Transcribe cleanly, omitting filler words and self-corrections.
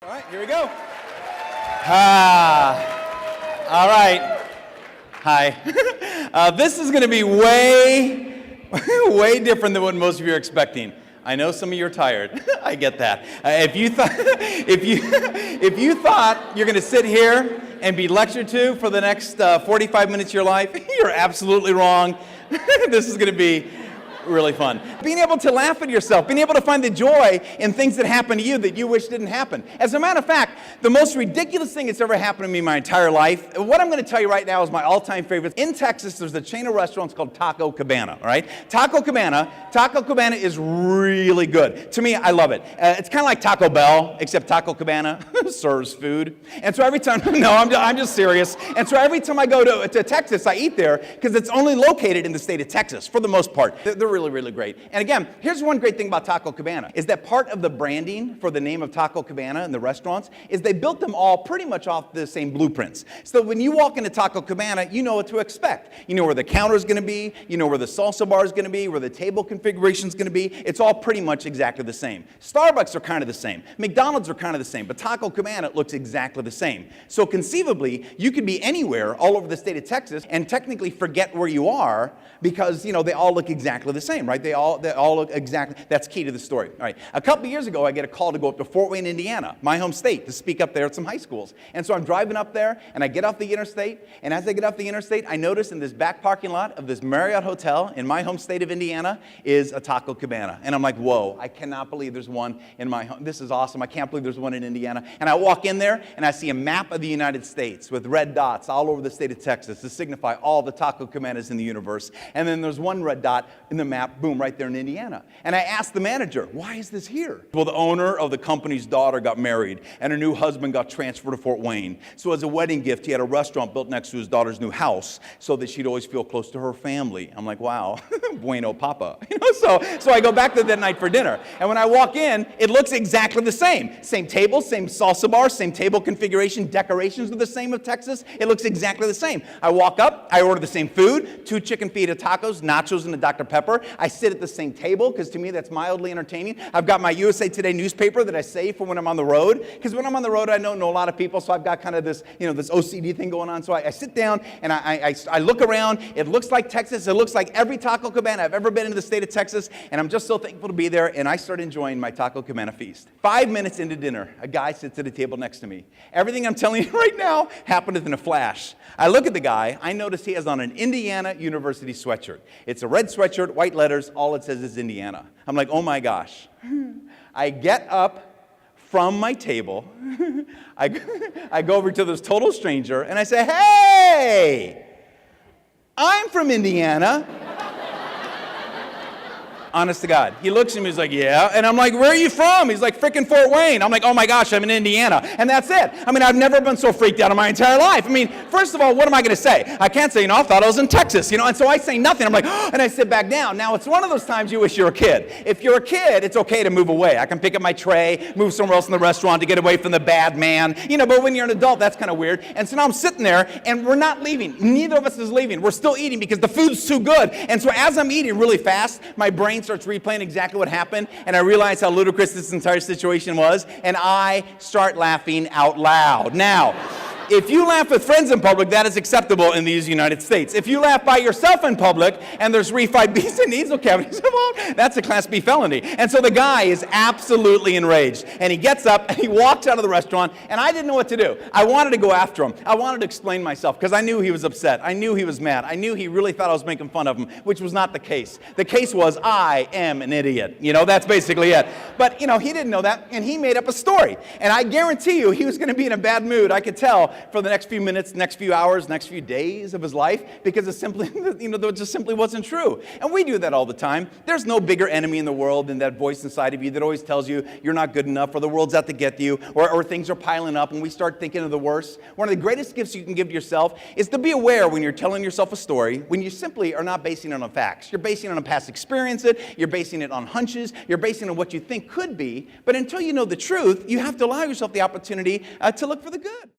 All right, here we go. All right. Hi. This is going to be way different than what most of you are expecting. I know some of you are tired. I get that. If you thought you're going to sit here and be lectured to for the next 45 minutes of your life, you're absolutely wrong. This is going to be really fun. Being able to laugh at yourself, being able to find the joy in things that happen to you that you wish didn't happen. As a matter of fact, the most ridiculous thing that's ever happened to me my entire life, what I'm going to tell you right now is my all-time favorite. In Texas, there's a chain of restaurants called Taco Cabana, all right? Taco Cabana is really good. To me, I love it. It's kind of like Taco Bell, except Taco Cabana serves food. And so every time, no, I'm just serious. And so every time I go to Texas, I eat there because it's only located in the state of Texas for the most part. They're really great. And again, here's one great thing about Taco Cabana, is that part of the branding for the name of Taco Cabana and the restaurants is they built them all pretty much off the same blueprints. So when you walk into Taco Cabana, you know what to expect. You know where the counter is going to be, you know where the salsa bar is going to be, where the table configuration is going to be. It's all pretty much exactly the same. Starbucks are kind of the same. McDonald's are kind of the same, but Taco Cabana looks exactly the same. So conceivably, you could be anywhere all over the state of Texas and technically forget where you are because, you know, they all look exactly the same, right? They all look exactly, that's key to the story. All right, a couple years ago, I get a call to go up to Fort Wayne, Indiana, my home state, to speak up there at some high schools. And so I'm driving up there, and I get off the interstate, and as I get off the interstate, I notice in this back parking lot of this Marriott hotel in my home state of Indiana is a Taco Cabana. And I'm like, whoa, I cannot believe there's one in my home. This is awesome. I can't believe there's one in Indiana. And I walk in there, and I see a map of the United States with red dots all over the state of Texas to signify all the Taco Cabanas in the universe. And then there's one red dot in the map, boom, right there in Indiana. And I asked the manager, why is this here? Well, the owner of the company's daughter got married, and her new husband got transferred to Fort Wayne. So as a wedding gift, he had a restaurant built next to his daughter's new house so that she'd always feel close to her family. I'm like, wow, bueno papa. You know, so I go back there that night for dinner. And when I walk in, it looks exactly the same. Same table, same salsa bar, same table configuration, decorations are the same of Texas. It looks exactly the same. I walk up, I order the same food, 2 chicken fajita tacos, nachos, and a Dr. Pepper. I sit at the same table because to me that's mildly entertaining. I've got my USA Today newspaper that I save for when I'm on the road, because when I'm on the road I don't know a lot of people, so I've got kind of this, you know, this OCD thing going on. So I sit down and I look around. It looks like Texas. It looks like every Taco Cabana I've ever been in the state of Texas, and I'm just so thankful to be there, and I start enjoying my Taco Cabana feast. 5 minutes into dinner, a guy sits at a table next to me. Everything I'm telling you right now happened in a flash. I look at the guy. I notice he has on an Indiana University sweatshirt. It's a red sweatshirt, white letters. All it says is Indiana. I'm like, oh my gosh. I get up from my table. I go over to this total stranger and I say, hey, I'm from Indiana. Honest to God. He looks at me, he's like, yeah. And I'm like, where are you from? He's like, frickin' Fort Wayne. I'm like, oh my gosh, I'm in Indiana. And that's it. I mean, I've never been so freaked out in my entire life. I mean, first of all, what am I going to say? I can't say, you know, I thought I was in Texas, you know, and so I say nothing. I'm like, oh, and I sit back down. Now, it's one of those times you wish you were a kid. If you're a kid, it's okay to move away. I can pick up my tray, move somewhere else in the restaurant to get away from the bad man, you know, but when you're an adult, that's kind of weird. And so now I'm sitting there, and we're not leaving. Neither of us is leaving. We're still eating because the food's too good. And so as I'm eating really fast, my brain starts replaying exactly what happened, and I realize how ludicrous this entire situation was, and I start laughing out loud. Now, if you laugh with friends in public, that is acceptable in these United States. If you laugh by yourself in public and there's refried beans and nasal cavities involved, that's a Class B felony. And so the guy is absolutely enraged. And he gets up and he walks out of the restaurant, and I didn't know what to do. I wanted to go after him. I wanted to explain myself because I knew he was upset. I knew he was mad. I knew he really thought I was making fun of him, which was not the case. The case was, I am an idiot. You know, that's basically it. But, you know, he didn't know that, and he made up a story. And I guarantee you he was going to be in a bad mood. I could tell for the next few minutes, next few hours, next few days of his life, because it simply, you know, it just simply wasn't true. And we do that all the time. There's no bigger enemy in the world than that voice inside of you that always tells you you're not good enough, or the world's out to get you, or things are piling up, and we start thinking of the worst. One of the greatest gifts you can give to yourself is to be aware when you're telling yourself a story, when you simply are not basing it on facts. You're basing it on past experiences, you're basing it on hunches, you're basing it on what you think could be, but until you know the truth, you have to allow yourself the opportunity to look for the good.